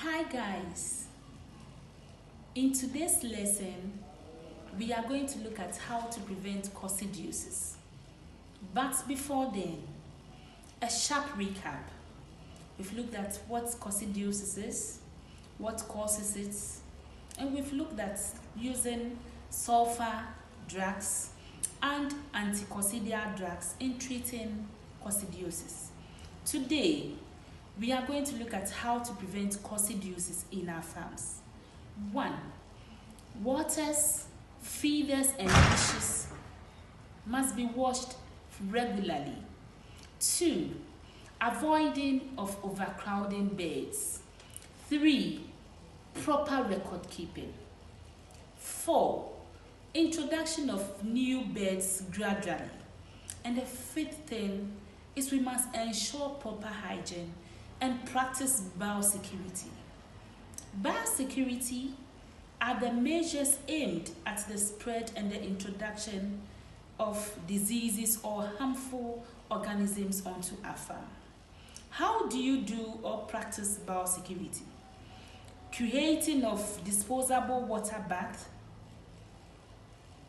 Hi guys, in today's lesson we are going to look at how to prevent coccidiosis. But before then, a sharp recap. We've looked at what coccidiosis is, what causes it, and we've looked at using sulfur drugs and anticoccidial drugs in treating coccidiosis. Today, we are going to look at how to prevent coccidiosis in our farms. 1. Waters, feeders, and dishes must be washed regularly. 2. Avoiding of overcrowding beds. 3. Proper record keeping. 4. Introduction of new beds gradually. And the 5th thing is we must ensure proper hygiene and practice biosecurity. Biosecurity are the measures aimed at the spread and the introduction of diseases or harmful organisms onto our farm. How do you do or practice biosecurity? Creating of disposable water baths,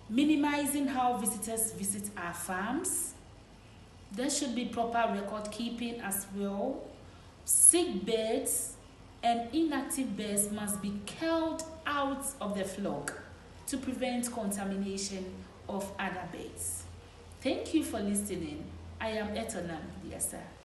minimizing how visitors visit our farms. There should be proper record keeping as well. Sick birds and inactive birds must be culled out of the flock to prevent contamination of other birds. Thank you for listening. I am Etonam Diasa.